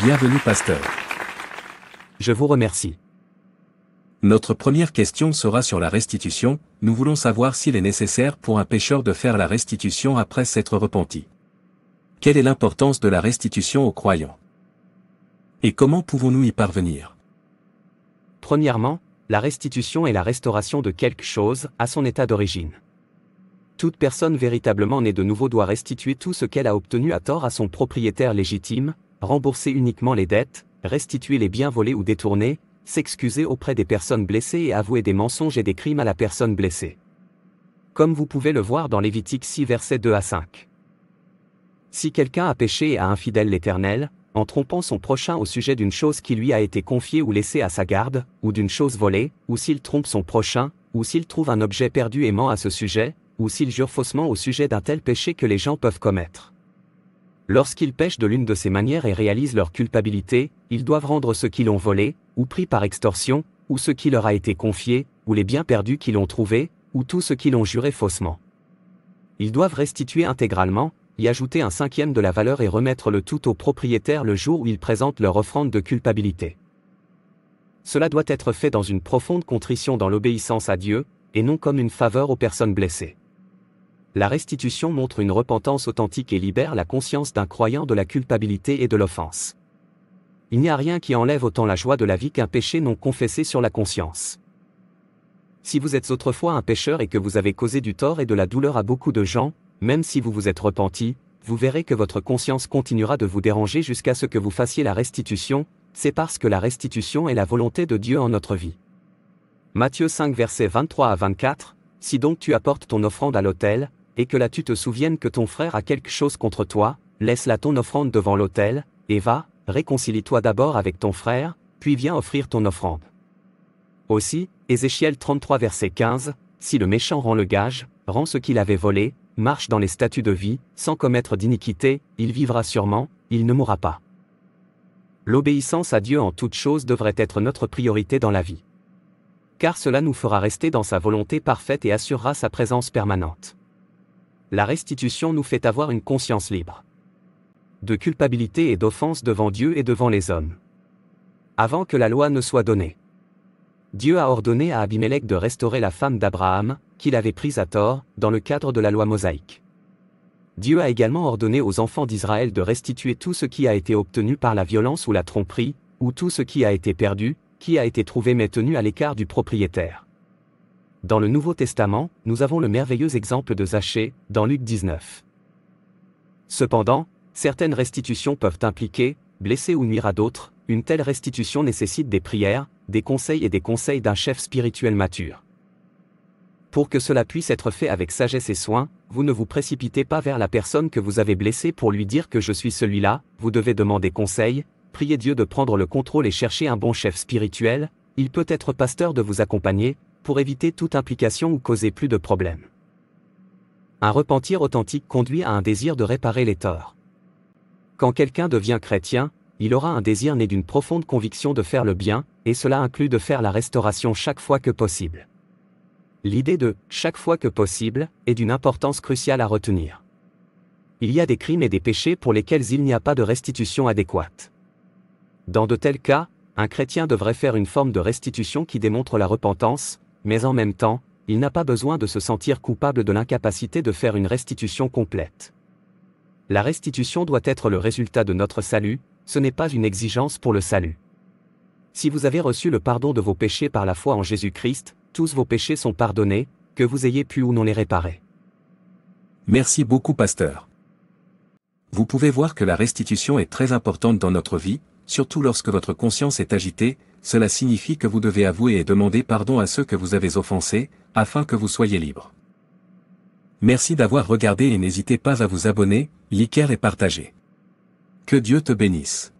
Bienvenue pasteur. Je vous remercie. Notre première question sera sur la restitution. Nous voulons savoir s'il est nécessaire pour un pécheur de faire la restitution après s'être repenti. Quelle est l'importance de la restitution aux croyants? Et comment pouvons-nous y parvenir? Premièrement, la restitution est la restauration de quelque chose à son état d'origine. Toute personne véritablement née de nouveau doit restituer tout ce qu'elle a obtenu à tort à son propriétaire légitime, rembourser uniquement les dettes, restituer les biens volés ou détournés, s'excuser auprès des personnes blessées et avouer des mensonges et des crimes à la personne blessée. Comme vous pouvez le voir dans Lévitique 6 versets 2 à 5. Si quelqu'un a péché et a infidèle l'Éternel, en trompant son prochain au sujet d'une chose qui lui a été confiée ou laissée à sa garde, ou d'une chose volée, ou s'il trompe son prochain, ou s'il trouve un objet perdu et ment à ce sujet, ou s'il jure faussement au sujet d'un tel péché que les gens peuvent commettre. Lorsqu'ils pêchent de l'une de ces manières et réalisent leur culpabilité, ils doivent rendre ce qu'ils ont volé, ou pris par extorsion, ou ce qui leur a été confié, ou les biens perdus qu'ils ont trouvés, ou tout ce qu'ils ont juré faussement. Ils doivent restituer intégralement, y ajouter un cinquième de la valeur et remettre le tout au propriétaire le jour où ils présentent leur offrande de culpabilité. Cela doit être fait dans une profonde contrition dans l'obéissance à Dieu, et non comme une faveur aux personnes blessées. La restitution montre une repentance authentique et libère la conscience d'un croyant de la culpabilité et de l'offense. Il n'y a rien qui enlève autant la joie de la vie qu'un péché non confessé sur la conscience. Si vous êtes autrefois un pécheur et que vous avez causé du tort et de la douleur à beaucoup de gens, même si vous vous êtes repenti, vous verrez que votre conscience continuera de vous déranger jusqu'à ce que vous fassiez la restitution, c'est parce que la restitution est la volonté de Dieu en notre vie. Matthieu 5 versets 23 à 24, si donc tu apportes ton offrande à l'autel, et que là tu te souviennes que ton frère a quelque chose contre toi, laisse là ton offrande devant l'autel, et va, réconcilie-toi d'abord avec ton frère, puis viens offrir ton offrande. Aussi, Ézéchiel 33 verset 15, si le méchant rend le gage, rend ce qu'il avait volé, marche dans les statuts de vie, sans commettre d'iniquité, il vivra sûrement, il ne mourra pas. L'obéissance à Dieu en toutes choses devrait être notre priorité dans la vie. Car cela nous fera rester dans sa volonté parfaite et assurera sa présence permanente. La restitution nous fait avoir une conscience libre de culpabilité et d'offense devant Dieu et devant les hommes. Avant que la loi ne soit donnée, Dieu a ordonné à Abimélec de restaurer la femme d'Abraham, qu'il avait prise à tort, dans le cadre de la loi mosaïque. Dieu a également ordonné aux enfants d'Israël de restituer tout ce qui a été obtenu par la violence ou la tromperie, ou tout ce qui a été perdu, qui a été trouvé mais tenu à l'écart du propriétaire. Dans le Nouveau Testament, nous avons le merveilleux exemple de Zachée, dans Luc 19. Cependant, certaines restitutions peuvent impliquer, blesser ou nuire à d'autres. Une telle restitution nécessite des prières, des conseils et des conseils d'un chef spirituel mature. Pour que cela puisse être fait avec sagesse et soin, vous ne vous précipitez pas vers la personne que vous avez blessée pour lui dire que je suis celui-là, vous devez demander conseil, prier Dieu de prendre le contrôle et chercher un bon chef spirituel, il peut être pasteur de vous accompagner, pour éviter toute implication ou causer plus de problèmes. Un repentir authentique conduit à un désir de réparer les torts. Quand quelqu'un devient chrétien, il aura un désir né d'une profonde conviction de faire le bien, et cela inclut de faire la restauration chaque fois que possible. L'idée de « chaque fois que possible » est d'une importance cruciale à retenir. Il y a des crimes et des péchés pour lesquels il n'y a pas de restitution adéquate. Dans de tels cas, un chrétien devrait faire une forme de restitution qui démontre la repentance, mais en même temps, il n'a pas besoin de se sentir coupable de l'incapacité de faire une restitution complète. La restitution doit être le résultat de notre salut, ce n'est pas une exigence pour le salut. Si vous avez reçu le pardon de vos péchés par la foi en Jésus-Christ, tous vos péchés sont pardonnés, que vous ayez pu ou non les réparer. Merci beaucoup pasteur. Vous pouvez voir que la restitution est très importante dans notre vie, surtout lorsque votre conscience est agitée, cela signifie que vous devez avouer et demander pardon à ceux que vous avez offensés, afin que vous soyez libres. Merci d'avoir regardé et n'hésitez pas à vous abonner, liker et partager. Que Dieu te bénisse.